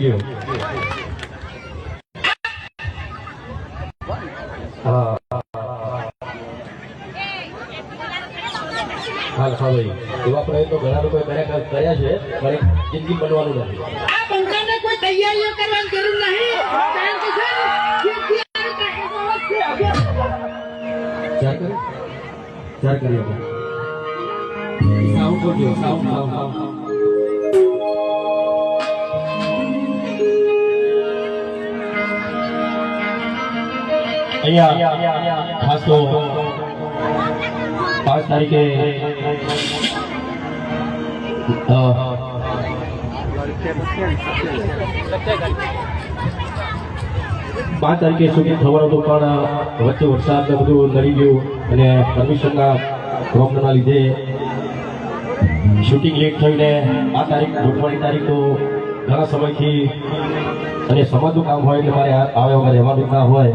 you હા હાલ ભાઈ એવા પ્રયત્નો ઘણા લોકોએ કર્યા છે પણ જિંદગી બનવાનું નથી આ બંકાને કોઈ તૈયારીઓ કરવાની જરૂર નહીં કારણ કે ચાર કરીએ સાઉન્ડ બોલજો સાઉન્ડ અહીંયા ખાસ તો 5 તારીખે 5 તારીખે શૂટિંગ થવાનું હતું પણ વચ્ચે વરસાદ ને બધું નડી ગયું અને પરમિશનના પ્રોબ્લેમના લીધે શૂટિંગ લેટ થઈને આ તારીખ ગોઠવણી તારીખ તો ઘણા સમયથી અને સમાજનું કામ હોય એટલે મારે આવે વગર રહેવાનું ના હોય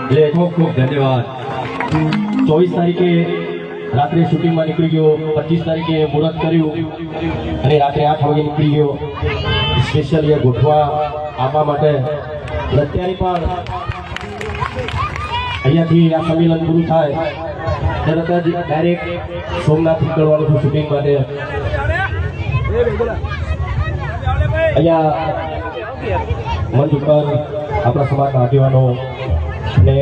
એટલે ખૂબ ખૂબ ધન્યવાદ 24 તારીખે રાત્રે શૂટિંગમાં નીકળી ગયો 25 તારીખે મુહૂર્ત કર્યું અને રાત્રે 8 વાગે નીકળી ગયો સ્પેશિયલ એ ગોઠવા આવવા માટે અત્યારે પણ અહીંયાથી આ સંમેલન પૂરું થાય તરત જ ડાયરેક્ટ સોમનાથ નીકળવાનું છું શૂટિંગ માટે અહીંયા મંચ ઉપર આપણા સમાજના આગેવાનો ને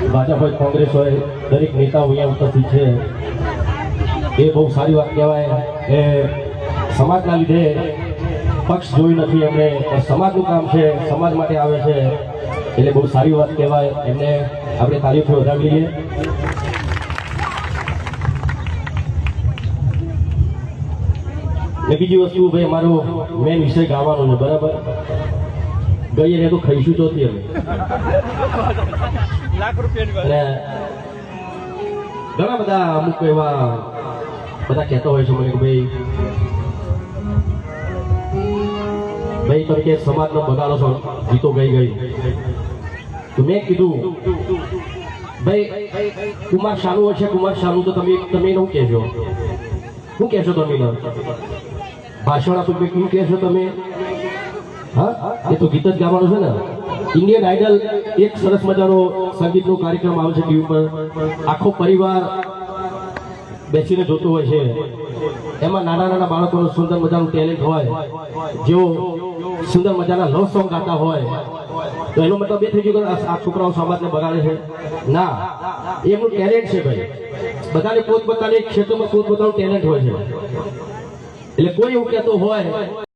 ભાજપ હોય કોંગ્રેસ હોય દરેક નેતાઓ અહીંયા ઉપસ્થિત છે એ બહુ સારી વાત કહેવાય એ સમાજના લીધે પક્ષ જોઈ નથી એમને સમાજનું કામ છે સમાજ માટે આવે છે એટલે બહુ સારી વાત કહેવાય એમને આપણે તારીફથી વધાવી લઈએ ને બીજી વસ્તુ ભાઈ અમારો મેન વિષય ગાવાનો છે બરાબર ગઈ એને તો ખાઈશું ચોથી અમે ઘણા બધા અમુક એવા બધા કહેતા હોય છે મને કે ભાઈ તમે કે સમાજનો બગાડો છો જીતો ગઈ તો મેં કીધું ભાઈ કુમાર શાનુ છે કુમાર શાનુ તો તમે શું કહેશો શું કહેશો તમે ભાષણ આપો શું કહેશો તમે હા એ તો ગીત જ ગાવાનું છે ને ઇન્ડિયન આઇડલ એક સરસ મજાનો સંગીતનો કાર્યક્રમ આવે છે ટીવી પર આખો પરિવાર બેસીને જોતો હોય છે એમાં નાના નાના બાળકોનું સુંદર મજાનું ટેલેન્ટ હોય જેઓ સુંદર મજાના લવ સોંગ ગાતા હોય તો એનો મતલબ એ થઈ ગયો કે આ છોકરાઓ સમાજને બગાડે છે ના એમનું ટેલેન્ટ છે ભાઈ બધાને પોતપોતાની ક્ષેત્રમાં પોતપોતાનું ટેલેન્ટ હોય છે એટલે કોઈ એવું કહેતો હોય